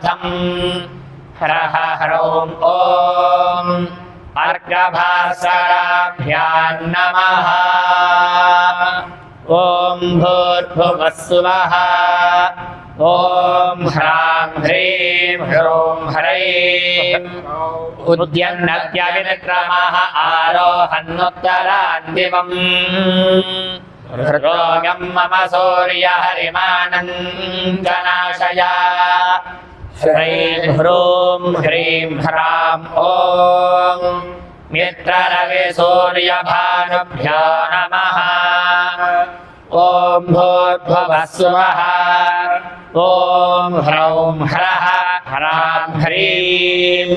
रथम् हरः ह्रौं ॐ अर्कभास्कराभ्यां नमः ॐ भूर्भुवस्सुवः ॐ ह्रां ह्रीं ह्रूं ह्रैं उद्यन्नद्यविक्रमः आरोहन्नुत्तरान् दिवम् हृद्रोगं मम सूर्यहरिमानन्दनाशय ह्रीं ह्रूं ह्रीं ह्रां ॐ मित्ररविसूर्यभानुभ्यो नमः ॐ भूर्भुवस्सुवः ॐ ह्रौं ह्रः ह्रां ह्रीं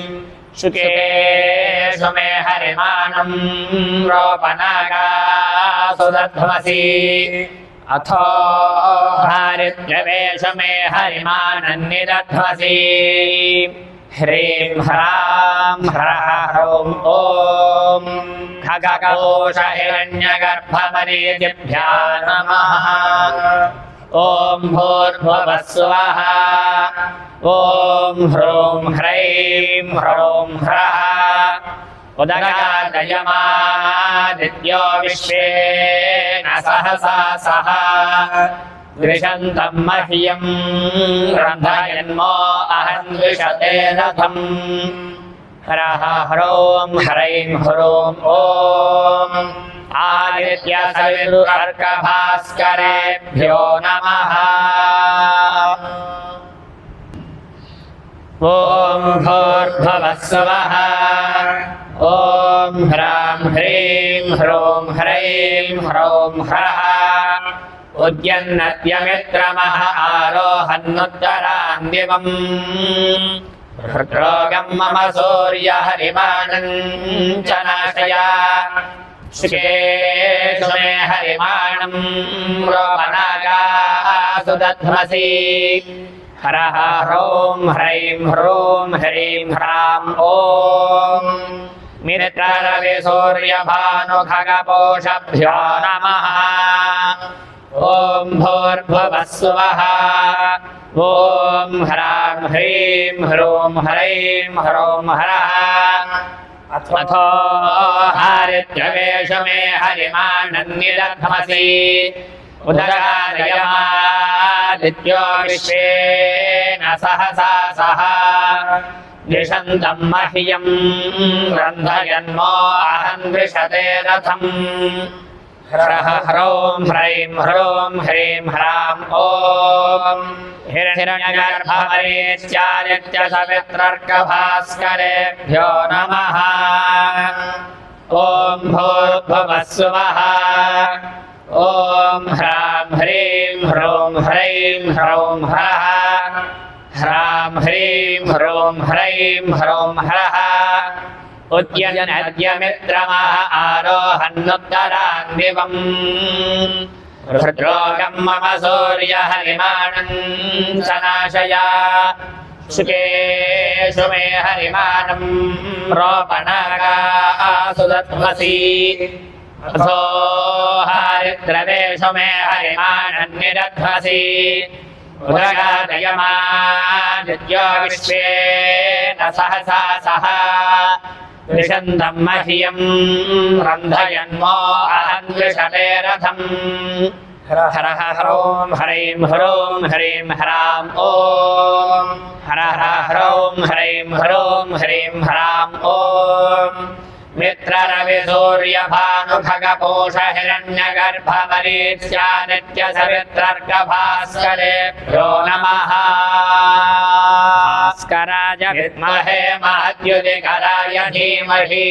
शुकेषु मे हरिमानं रोपनागासु दध्मसि अथो हरिद्रवेषु मे हरिमानन्निदध्मसि ह्रीं ह्रां ह्रः ह्रौं ॐ खगकोशहिरण्यगर्भमरीचिभ्यो नमः ॐ भूर्भुवस्सुवः ॐ ह्रूं ह्रैं ह्रौं ह्रः उदगादयमादित्यो विश्वेन सहसा सह द्विषन्तं मह्यं रन्धयन्मो अहं द्विषते रथम् हरः ह्रौं ह्रैं ह्रूं ॐ आदित्यसवितुर्कभास्करेभ्यो नमः ॐ भूर्भुवस्सुवः ॐ ह्रां ह्रीं ह्रूं ह्रैं ह्रौं ह्रः उद्यन्नद्यमित्रमः आरोहन्नुत्तरान् दिवम् हृद्रोगं मम सूर्यहरिमानञ्चनाशय शुकेषु मे हरिमानं रोपनागासु दध्मसि हरः ह्रौं ह्रैं ह्रूं ह्रीं ह्रां ॐ मित्ररविसूर्यभानुखगपोषभ्यो नमः ॐ भूर्भुवस्सुवः ॐ ह्रां ह्रीं ह्रूं ह्रैं ह्रौं ह्रः अथो हरिद्रवेषु मे हरिमानन्निदध्मसि उदगादयमादित्यो विश्वेन सहसा सह द्विषन्तं मह्यं रन्धयन्मो अहं द्विषते रथम् हरः ह्रौं ह्रैं ह्रूं ह्रीं ह्रां ॐ हिरण्यगर्भमरीच्यादित्यसवितुर्कभास्करेभ्यो नमः ॐ भूर्भुवस्सुवः ॐ ह्रां ह्रीं ह्रूं ह्रैं ह्रौं ह्रः ह्रां ह्रीं ह्रूं ह्रैं ह्रौं ह्रः उद्यन्नद्यमित्रमः आरोहन्नुत्तरान् दिवम् हृद्रोगं मम सूर्यहरिमानञ्चनाशय शुकेषु मे हरिमानं रोपनागासु दध्मसि अथो हरिद्रवेषु मे हरिमानन्निदध्मसि उदगादयमादित्यो विश्वेन सहसा सह द्विषन्तं मह्यं रन्धयन्मो अहं द्विषते रथम् हरः ह्रौं ह्रैं ह्रूं ह्रीं ह्रां ॐ हरः ह्रौं ह्रैं ह्रूं ह्रीं ह्रां ॐ मित्ररविसूर्यभानुखगपोषहिरण्यगर्भमरीच्यादित्यसवितुर्कभास्करेभ्यो नमः भास्कराय विद्महे महद्युतिकराय धीमहि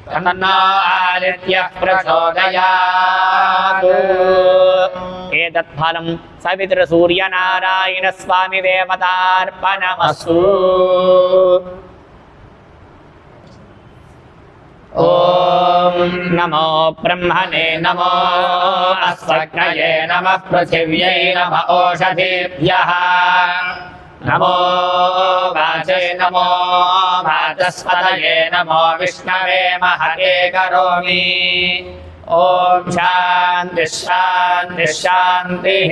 तन्नो आदित्यः प्रचोदयात् एतत्फलं सवितृसूर्यनारायणस्वामि देवतार्पणमस्तु ॐ नमो ब्रह्मणे नमो अस्मद्गये नमः पृथिव्यै नमः ओषधीभ्यः नमो वाचे नमो वाचस्पतये नमो विष्णवे महते करोमि ॐ शान्तिः शान्तिः शान्तिः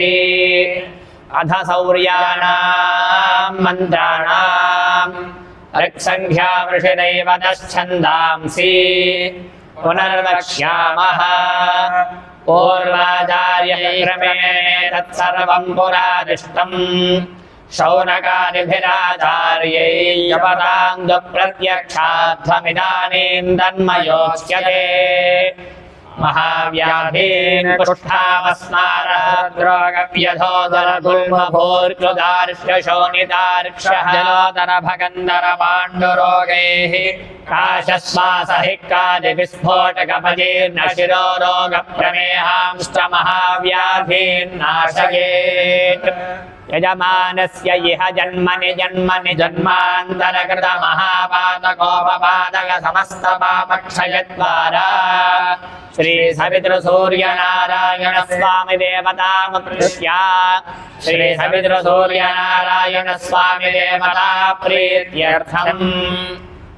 अध सौर्याणां मन्त्राणां ऋक्सङ्ख्या वृषिदैवतश्छन्दांसि पुनर्वक्ष्यामः पूर्वाचार्यैर्क्रमेण तत्सर्वं पुरादिष्टम् शौनकादिभिराचार्यै यपदाङ्गप्रत्यक्षाध्वमिदानीं तन्मयोच्यते महाव्याधीन् कुष्ठावस्मारद्रोगव्यधोदरगुल्मभूर्जुदार्ष्यशोणितार्क्षः जलोदरभगन्धरपाण्डुरोगैः काशश्वासहिक्कादिविस्फोटकपजीर्णशिरोरोगप्रमेहांश्च महाव्याधीन्नाशयेत् यजमानस्य इह जन्मनि जन्मनि जन्मान्तरकृत महापातकोपपादक समस्तपापक्षयद्वारा श्री सवितृसूर्यनारायण स्वामी देवतामुद्दिश्य श्री सवितृसूर्यनारायण स्वामी देवता प्रीत्यर्थम्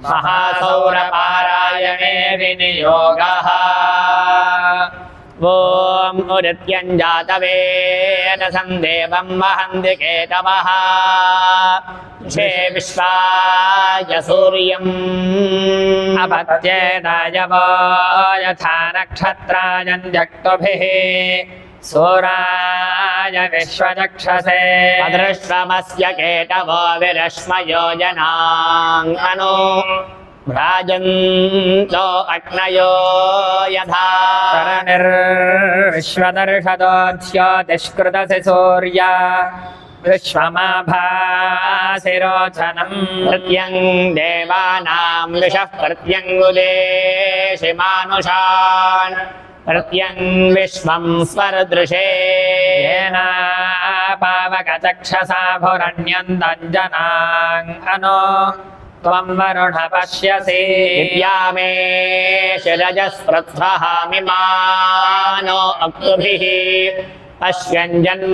महासौरपारायणे विनियोगः ॐ उदित्यञ्जातवेदसं देवं वहन्ति केतवः शे विश्वाय सूर्यम् अपत्येदायवो यथा नक्षत्रायञ्जक्तुभिः सूराय विश्वचक्षसे अदृश्वमस्य केतवो विरश्मयो जनाङ्गनो भ्राजन्तो अग्नयो यथा तरनिर्विश्वदर्शदोऽध्योतिष्कृतसि सूर्या विश्वमाभासिरोचनम् प्रत्यं देवानां विशः प्रत्यङ्गुदेशि मानुषान् प्रत्यं विश्वं स्वरदृशे येन पावकचक्षसा भुरण्यन्दञ्जनाङ्गनो त्वं वरुण पश्यसि विद्यामे शिरजस्पृत्वहामिमानो अक्तुभिः पश्यञ्जन्मानि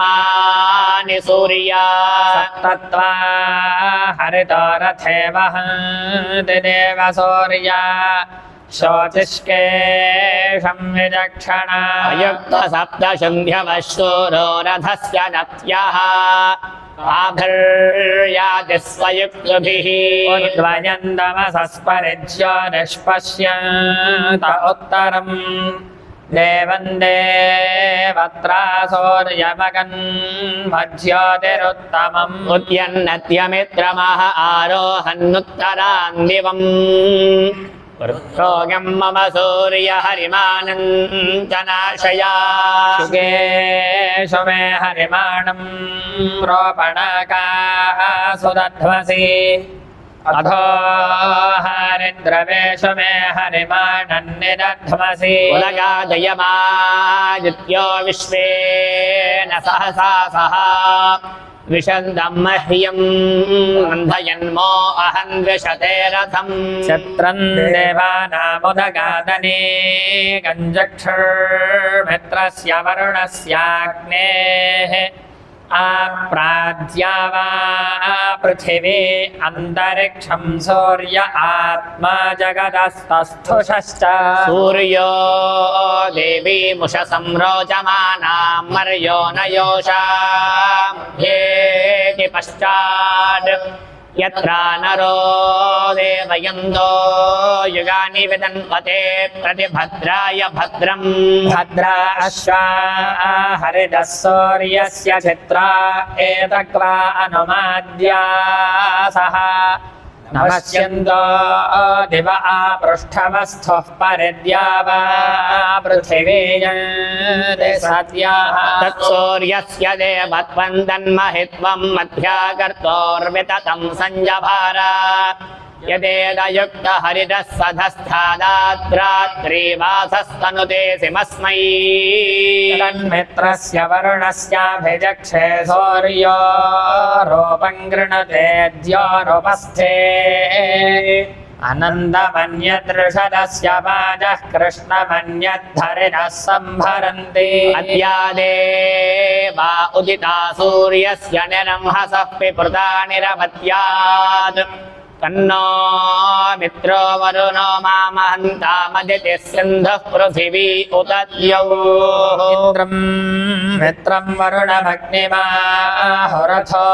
सूर्या सप्तत्वा हरितो रथे वहन्ति देव सूर्या शोचिष्केशं विचक्षणा युक्तसप्तशुन्ध्यवशूरो रथस्य नत्यः आभर्यादिस्वयुक्तभिः उद्वयन्दमसस्परिज्यो निष्पश्यन्त उत्तरम् देवं देवत्रा सूर्यमगन् मध्योतिरुत्तमम् उद्यन्नत्यमित्रमः आरोहन्नुत्तरान् दिवम् वृत्रोगं मम सूर्यहरिमानञ्जनाशया शुकेषु मे हरिमाणं रोपणकासु दध्वसि अधो हरिद्रवेषु मे हरिमाणन्निदध्वसि उलगादयमादित्यो विश्वेन सहसा सह विशन्दं मह्यं अन्धयन्मो अहं द्विषते रथम् छत्रं देवानामुदगादने गञ्जक्षुर्मित्रस्य वरुणस्याग्नेः आप्राज्या वा पृथिवी अन्तरिक्षं सूर्य आत्मा जगदस्तस्थुषश्च सूर्यो देवी मुषसंरोचमानां मर्यो न योषाम्भ्येति पश्चात् यत्र नरो देवयन्दो युगानि विदन्वते प्रतिभद्राय भद्रम् भद्रा अश्वा हरिदः सूर्यस्य चित्रा एतक्वा अनुमाद्यासः नमस्यन्तो दिव आपृष्ठवस्थुः परिद्यावा पृथिवी सत्याः तत्सूर्यस्य देवत्वं तन्महित्वं मध्याकर्तोर्विततं संजभार यदेदयुक्त हरिदः सधस्थादाद्रात्रिवासस्तनुते सिमस्मै तन्मित्रस्य वरुणस्याभिजक्षे सूर्यो रूपं गृणते द्योरुपस्थे अनन्दमन्यदृषदस्य वाजः कृष्णमन्यद्धरिणः संभरन्ति अद्यादेवा उदिता सूर्यस्य निरंहसः पिपृता निरवत्यात् तन्नो मित्रो वरुणो मामहन्तामदितिः सिन्धुः पृथिवी उदद्यौ इन्द्रं मित्रं वरुणमग्निमाहुरथो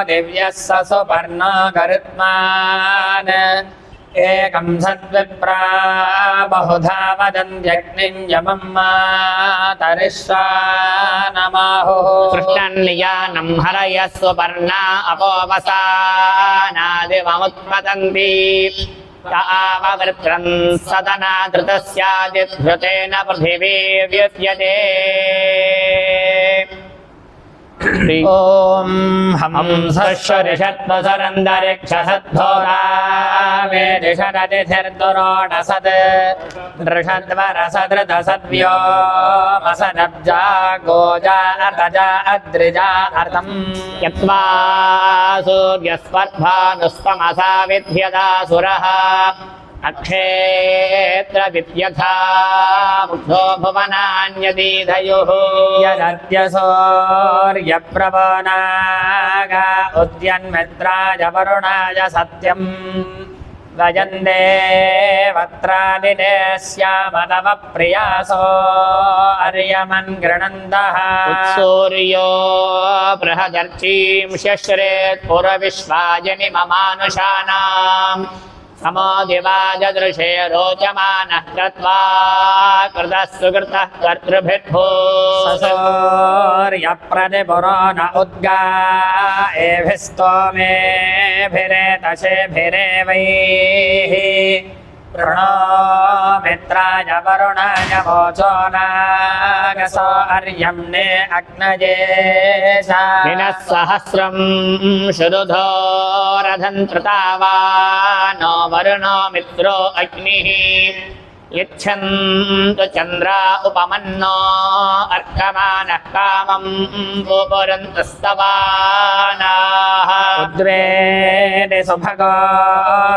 दिव्यः स सुपर्णो गरुत्मान् एकं सद्विप्रा बहुधा वदन्त्यग्निं यमं मातरिश्वानमाहुः कृष्णन्नियानं हरयः सुपर्णा अपोवसानादिवमुत्पतन्ति ताववृत्रं सदना धृतस्यादिभृतेन पृथिवी व्युच्यते ॐ हंसश्वरिषत्वसरन्दरिक्षसद्भोगावेदिषदतिथिर्दुरोणसद् दृषद्वरसदृतसद्व्योमसनब्जा गोजा अर्तजा अद्रिजा अर्तम् यत्वा सूर्यस्पर्भानुस्तमसा विद्यदासुरः अक्षेत्र विद्यथा मुग्धो भुवनान्यदीधयुः यदद्य सूर्यप्रवनागा उद्यन्मित्राय वरुणाय सत्यम् वयन्दे वत्रादिने स्यामनवप्रियासो अर्यमन् गृणन्दः उत्सूर्यो बृहदर्चीं शश्रेत् पुरविश्वाजनि ममानुषाणाम् समोदिवाजदृशे रोचमानः कृत्वा कृतः सुकृतः कर्तृभिर्भो ससूर्यप्रतिपुरो न उद्गा एभिस्तोमेभिरेतशेभिरेवैः प्रणो मित्राय वरुणाय वोचो नागसो अर्यम्ने अग्नये दिनः सहस्रं शुरुधोरधन्त्रतावानो वरुणो मित्रो अग्निः यच्छन्तु चन्द्रा उपमन्नो अर्कमानः कामं पुपुरन्तस्तवानाः उद्वेदे सुभगो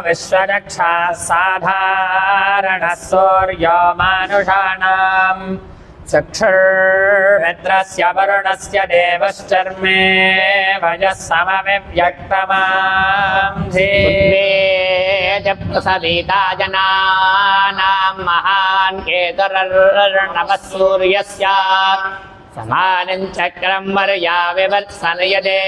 विश्वरक्षाः साधारणः सूर्यो मानुषाणाम् चक्षुर्मित्रस्य वरुणस्य देवश्चर्मे भजः समविव्यक्तमांसि प्रसदिता जनानां महान् केतुरर्णवः सूर्यस्य समानं चक्रं वर्या विवत्सनयदे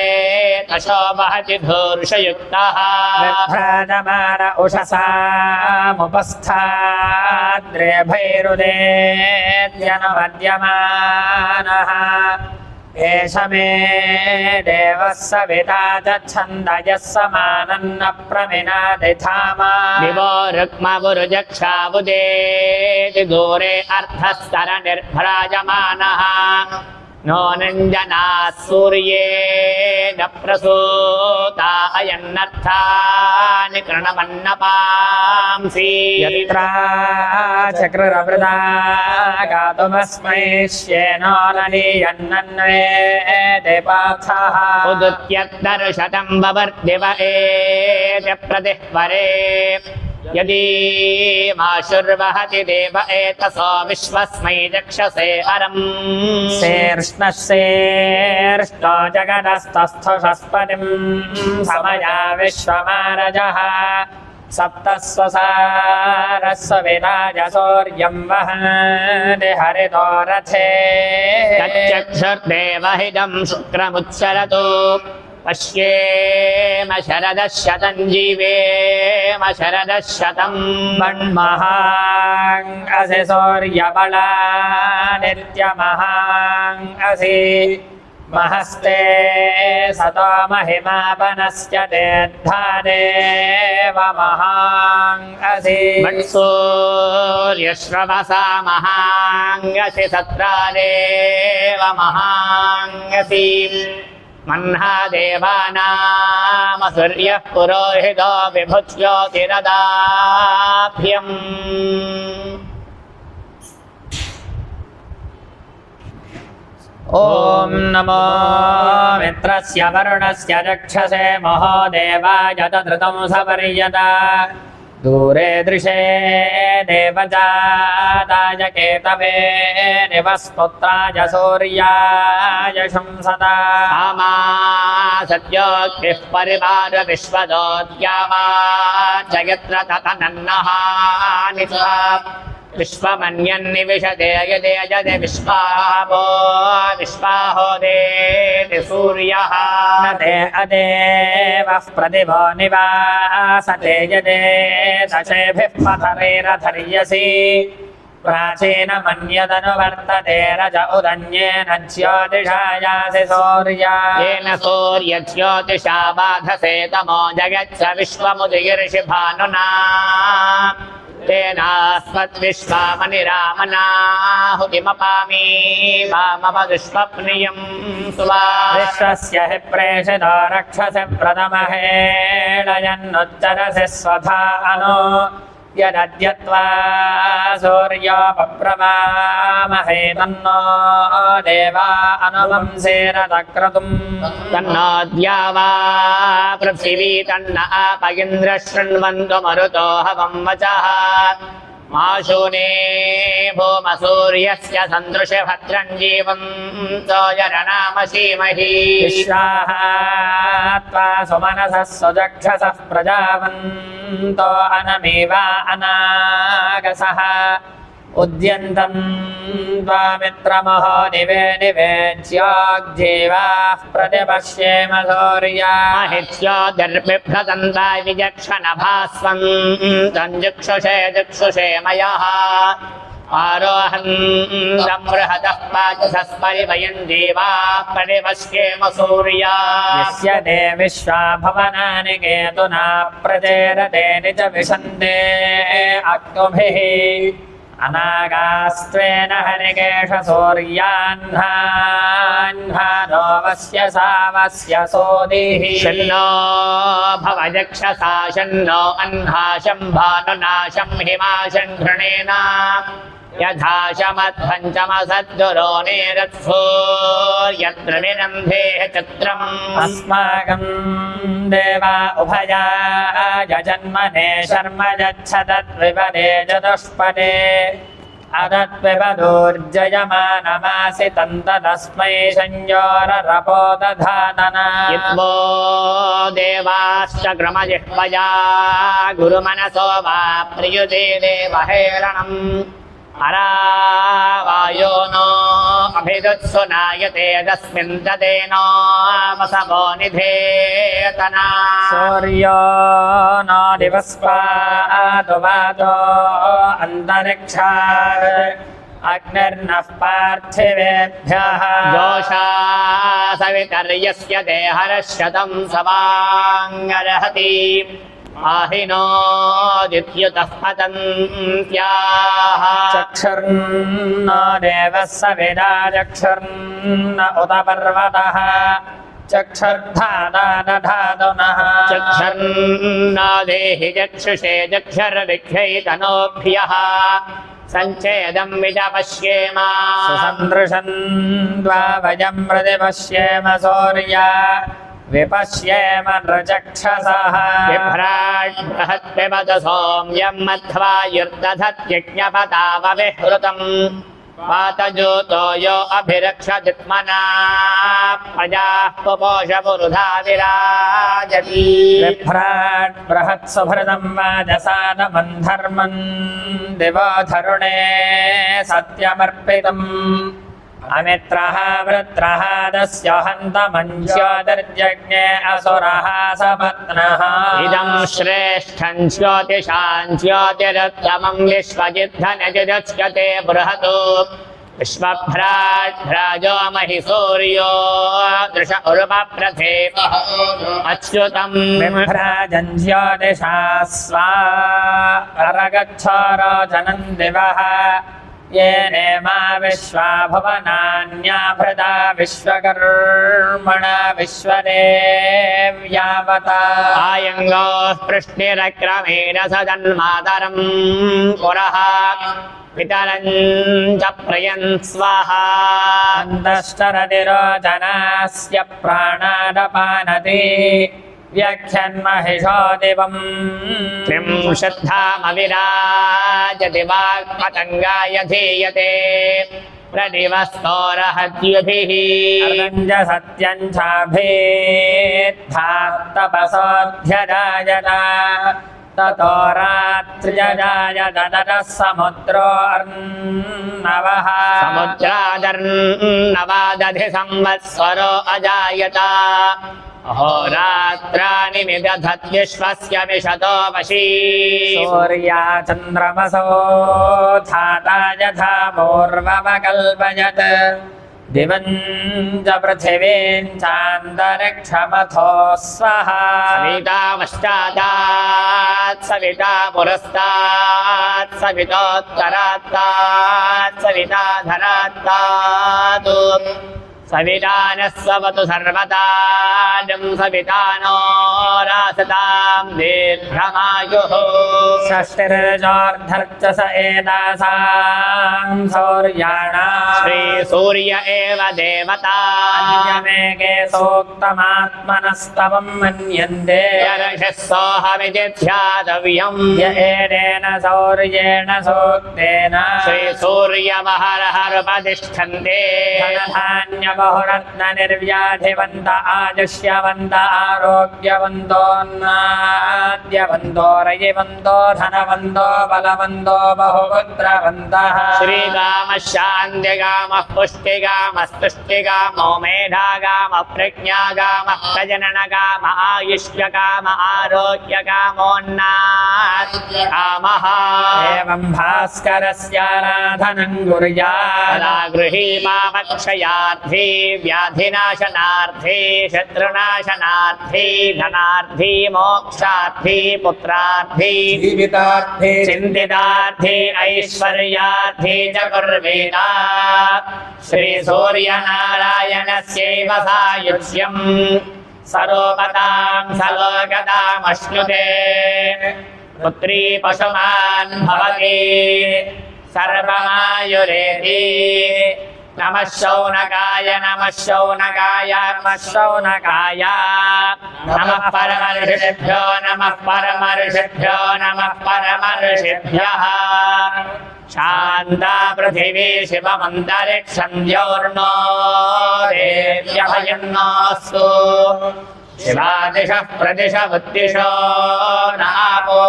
तशो वहति धूर्षयुक्तः विभ्राजमान उषसामुपस्थाद्रेभैरुदेत्यनुमद्यमानः एष मे देवः सविता च छन्दयः समानन्न प्रमिनादिधामा दिवो रुक्मवुरुजक्षावुदेति दूरे अर्धस्तरनिर्भ्राजमानः नो नञ्जनाः सूर्ये न प्रसूता अयन्नर्थानि कृणमन्नपांसि यत्रा चक्ररवृदा गातुमस्मै श्येनो नलीयन्नन्वेदे पार्थः उदुत्यद्दर्शतं ववर्दिव एते प्रतिह्वरे यदि माशुर्वहति देव एतसो विश्वस्मै चक्षसे हरम् शेर्ष्णो जगदस्तस्थुषस्पतिं समया विश्वमारजः सप्तस्वसारस्व विराज सूर्यं वहति हरितो रथे तच्चक्षुर्देवहिदं शुक्रमुच्चरतु पश्येम शरदः शतं जीवेम शरदः शतं मन्महां असि सूर्यबला नित्यमहां असि महस्ते सतो महिमापनस्य तेद्धादेव महां असि सूर्यश्रवसा महां असि सत्रादेव महां असि मह्ना देवानाम सूर्यः पुरोहितो विभुज्योतिरदाभ्यम् ॐ नमो मित्रस्य वरुणस्य चक्षसे महोदेवाय तदृतं सपर्यदा दूरे दृशे देवजाताय केतवे निवस्पुत्राय सूर्याय शंसदा आमा सत्योऽग्निः परिवार विश्वदोद्यामा जयत्र ततनन्नः निशा विश्वमन्यन्निविशते यदे यजते विश्वापो विश्वाहोदेति सूर्यः न ते अदेवः प्रतिभो निवासते यदे दशेभिः पथरैरधर्यसि प्राचीनमन्यदनुवर्तते रज उदन्येन ज्योतिषायासि सूर्या येन सूर्यज्योतिषा बाधसे तमो जगच्छ विश्वमुदिर्षि भानुना तेनास्मद्विश्वामनिरामनाहुतिमपामि वामपदुष्वप्नियं सुवा विश्वस्य हि प्रेषितो रक्षसि प्रथमहेळयन्नुच्चरसि स्वधा अनु यदद्यत्वा सूर्योपप्रवामहे तन्नो देवा अनुवंसेरतक्रतुम् तन्नोऽद्या वा पृथिवी तन्न आप इन्द्रः शृण्वन्तु मरुतो हवं वचः माशूने भूमसूर्यस्य सन्दृशे भद्रं जीवन्तो यरणामसीमहि विश्वात्वा सुमनसः सुजक्षसः प्रजावन्तो अनमेवा अनागसः उद्यन्तं त्वामित्रमहो निवे निवेज्योग्जीवाः प्रतिपश्येम सूर्या महित्योदर्भिभ्रदन्ता विजक्षणभास्वं तञ्जुक्षुषे जुक्षुषे मयः आरोहन् बृहतः पाचसस्परिवयन् देवाः परिपश्येम सूर्या यस्य ते विश्वा भवनानि केतुना प्रचेरते निज विशन्ते अक्तुभिः अनागास्त्वेन हरिकेश सूर्याह्नान्नो वस्य सावस्य सोदिः शन्नो भवजक्षसा शन्नो अह्नाशं भानुनाशं हिमाशं घृणेन यथा शमध्वञ्चमसद्गुरो नेरत्सूर्यत्र विनन्धे चित्रम् अस्माकं देवा उभयाय जन्मने शर्म यच्छदद्विपदे चतुष्पदे अदत्विपदूर्जयमानमासि तन्तदस्मै संयोररपोदधातना यद्वो देवाश्च क्रमजिह्वया गुरुमनसो वा प्रियुते देवहेरणम् अरावायो नो अभिदुत्सु नायते तस्मिन् ददेनो वसवो निधेतना सूर्यो नो दिवस्पादु वादो अन्तरिक्षात् अग्निर्नः पार्थिवेभ्यः जोषा सवितर्यस्य देहरश्यतं सवाङ्गर्हति आहिनो दित्युतः पतन्त्याः चक्षुर्न देवः सविदा चक्षुर्न उत पर्वतः चक्षुर्धादानधातुनः चक्षुर्न देहि चक्षुषे चक्षुर्विख्यैतनोभ्यः सञ्चेदं विजपश्येम सुसन्दृशं द्वावयं प्रतिपश्येम सूर्या विपश्येम नृचक्षसः बिभ्राट् बृहत्पिबत सोम्यं मध्वा युर्दधत्यज्ञपतावविहृतम् वातजूतो यो अभिरक्षदित्मना प्रजाः पुपोष पुरुधा विराजति बिभ्राट् बृहत्सुभृतं वाजसानमन्धर्मन् दिवो धरुणे सत्यमर्पितम् अमित्रः वृत्रः दस्य हन्तमञ्ज्योतिर्जज्ञे असुरः सपत्नः इदं श्रेष्ठं ज्योतिषां ज्योतिरुत्तमं विश्वजिद्धनजिदुच्यते बृहतो विश्वभ्राजो महि सूर्यो दृश उर्वप्रथे अच्युतं बिभ्राजन् ज्योतिषा स्वा परगच्छोरो जनन् दिवः येनेमा विश्वा भुवनान्याभृता विश्वकर्मणा विश्वदेव्यावता आयङ्गोः पृष्णिरक्रमेण सदन्मातरं पुरः पितरं च प्रयन् स्वाहा अन्तश्चरतिरोचनास्य प्राणादपानति व्याख्यन्महिषो दिवम् त्रिंशद्धामविराजति वाक्पतङ्गाय धीयते प्रदिवस्तोरहद्युभिः अर्दञ्च सत्यं चाभेत्था तपसोऽध्यजायत ततो रात्र्यजायत ततः समुद्रो अर्णवः समुद्रादर्णवादधि संवत्सरो अजायत अहोरात्राणि निदधद्विश्वस्य विशतो वशी सूर्या चन्द्रमसो धाता यथा पूर्वमकल्पयत् दिवं च पृथिवीं चान्तरिक्षमथो स्वः सविता पश्चादात् सविता पुरस्तात् सवितोत्तरात्तात् सविता धरात्तात् सविता नः स्ववतु सर्वतां सविता नो रासतां दीर्घमायुः षष्टिर्जोर्धर्च स एतासां सौर्याणाम् श्रीसूर्य एव देवता अन्यमेके सोक्तमात्मनस्तवं मन्यन्ते यर्षः सोऽहमिति ध्यातव्यम् य एतेन सौर्येण सोक्तेन श्रीसूर्यमहरहरुपतिष्ठन्ते बहुरत्न निर्व्याधिवन्त आजुष्यवन्त आरोग्यवन्तोन्नाद्यवन्तो रयिवन्तो धनवन्तो बलवन्तो बहुपुत्रवन्तः श्रीकामः शान्तिकामः पुष्टिकामस्तुष्टिकामो मेधाकामः प्रज्ञाकामः प्रजननकामः आयुष्यकामः आरोग्यकामोन्नाद्यकामः एवं भास्करस्याराधनं कुर्यात् गृहीमामक्षयार्थी व्याधिनाशनार्थी शत्रुनाशनार्थी धनार्थी मोक्षार्थी पुत्रार्थी जीवितार्थे चिन्तितार्थी ऐश्वर्यार्थी च कुर्वेद श्रीसूर्यनारायणस्यैव सायुज्यम् सरोपतां सलोकतामश्नुते पुत्री पशुमान् भवति सर्वमायुरेति नमः शौनकाय नमः शौनकाय नमः शौनकाय नमः परमर्षिभ्यो नमः परमर्षिभ्यो नमः परमर्षिभ्यः शान्ता पृथिवी शिवमन्तरिक्षं द्यौर्नो देव्यभयन्नोऽस्तु शिवादिशः प्रदिश बुद्धिशो नापो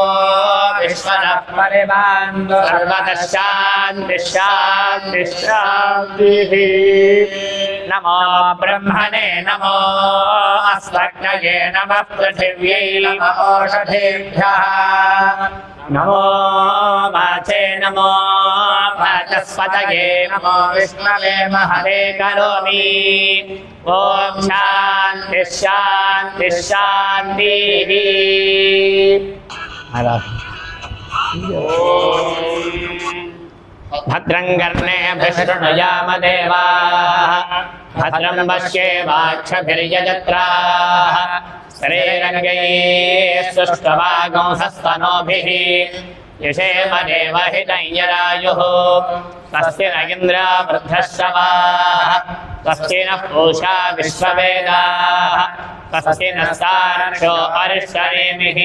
विश्वरः परिबान्धु सर्वतः शान्तिः शान्तिः शान्तिः नमो ब्रह्मणे नमो अस्मग्नये नमः पृथिव्यै नमः ओषधेभ्यः नमो वाचे नमो वाचस्पतये नमो विष्णवे महते करोमि ॐ शान्तिः शान्तिः शान्तिः भद्रं कर्णेभिः शृणुयाम देवाः भद्रं पश्येमाक्षभिर्यजत्राः श्रीरङ्गैः सुष्ठुवागुंसस्तनूभिः यशेम देवहितं यदायुः स्वस्ति न इन्द्रो वृद्धश्रवाः स्वस्ति नः पूषा विश्ववेदाः स्वस्ति नस्तार्क्ष्यो अरिष्टनेमिः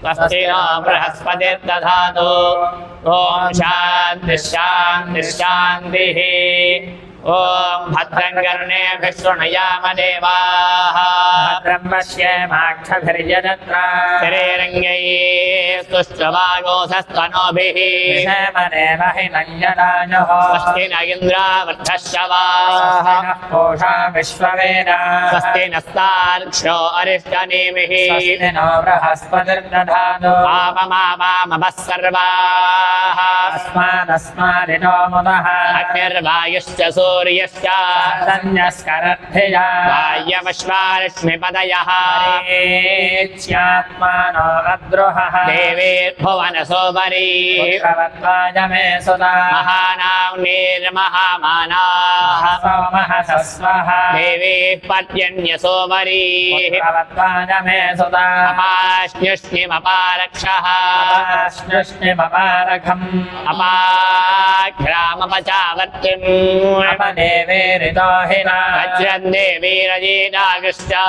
स्वस्ति नो बृहस्पतिर्दधातु ॐ शान्तिः शान्तिः शान्तिः ॐ भद्रं कर्णेभिः शृणुयाम देवाः भद्रं पश्येमाक्षभिर्यजत्राः श्रीरङ्गैः सुष्ठुवागुंसस्तनूभिः यशेमदेवहितं यदायुः स्वस्ति न इन्द्रो वृद्धश्रवाः पूषा विश्ववेदाः स्वस्ति नस्तार्क्ष्यो अरिष्टनेमिः स्वस्ति नो बृहस्पतिर्दधातु पापमापामभः सर्वाः अस्मादस्मादिनो मुदः अग्निर्वायुश्च सूर्यश्च सन्न्यस्करद्धिया वायवश्वारश्मिपदयः ेत्यात्मानो अद्रोहः देवेर्भुवनसोपरि पुत्रवत्वायमे सुता महानाम्नीर्महामानाः सोमः सस्वः देवीः पर्जन्यसोपरि पुत्रवत्वायमे सुता अपाश्नुष्णिमपारक्षः अपाश्नुष्णिमपारखम् अपाघ्रामपचावर्तिम् देवेरितो हिना वज्रं देवी रजिताकृष्टा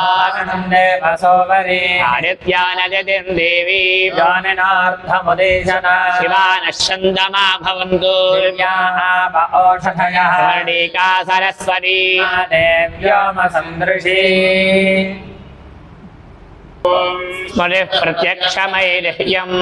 देवसोवरी आदित्यानजतिं देवी योनिनार्थमुदेशना शिवा नश्यन्तमा भवन्तु दिव्याः ओषधयः स्वर्णिका सरस्वती देव्योमसन्दृशी स्मृतिः प्रत्यक्षमैर्ह्यम्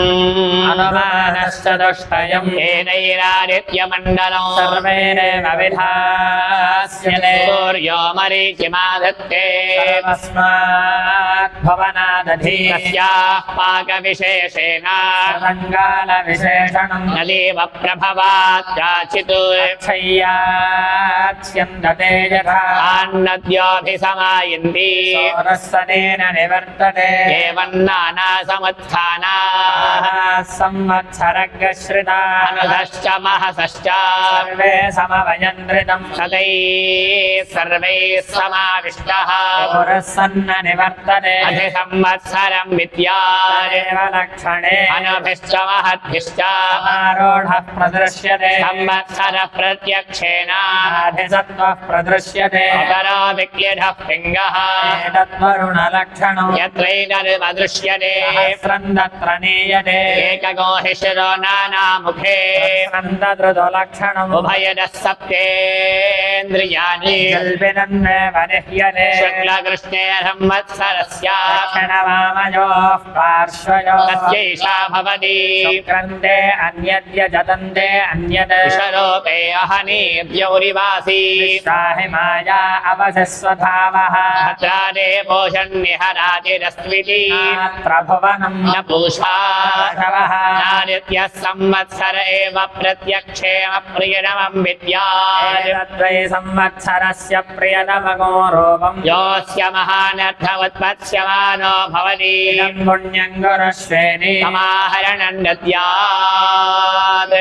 अनुमानश्चतुष्टयम् येनैरादित्यमण्डलम् सर्वैरेव विधास्यते सूर्यो मरीचिमाधत्ते सर्वस्मात् भवनादधि तस्याः पाकविशेषेण रङ्गालविशेषणम् न देव प्रभवात् काचित् क्षय्याच्छ्यन्दते यथा आन्नद्योऽभिसमायन्ति सोरस्सतेन निवर्तते एवं नानासमुत्थानाः संवत्सरग्रश्रिता अनुधश्च महसश्च सर्वे समवयन्द्रितम् सदैः सर्वैः समाविष्टः पुरस्सन्न निवर्तते अधिसंवत्सरं विद्यात् देव लक्षणे अनुभिश्च महद्भिश्च समारोढः प्रदृश्यते संवत्सरः प्रत्यक्षेण अधिसत्त्वः प्रदृश्यते अपरो विक्लिढः पिङ्गः एतद्वरुणलक्षणम् यत्रैतदृश्यते सहस्रम् तत्र नीयते एकगो हिशिरो नानामुखे सन्ददृदलक्षणम् उभयदः सप्तेन्द्रियाणि जल्पिनन्नेव निह्यते शुक्लकृष्णे संवत्सरस्य दक्षिणवामयोः पार्श्वयोः तस्यैषा भवति शुक्रन्ते अन्यद्य जतन्ते अन्यत् विषरूपे अहनीर्द्यौरिवासी विश्वाहिमाया अवशस्वधावः भद्रादे पोषन्निहरातिरस्विति नात्र भुवनम् न पूषा नाशवः नादित्यः संवत्सर एव प्रत्यक्षेम प्रियनमं विद्यात् एतद्वै संवत्सरस्य प्रियतमगो रूपम् योऽस्य महानर्थवत्पत्स्यमानो भवति इदम् पुण्यम् गुरुष्वेनि समाहरणं दद्यात्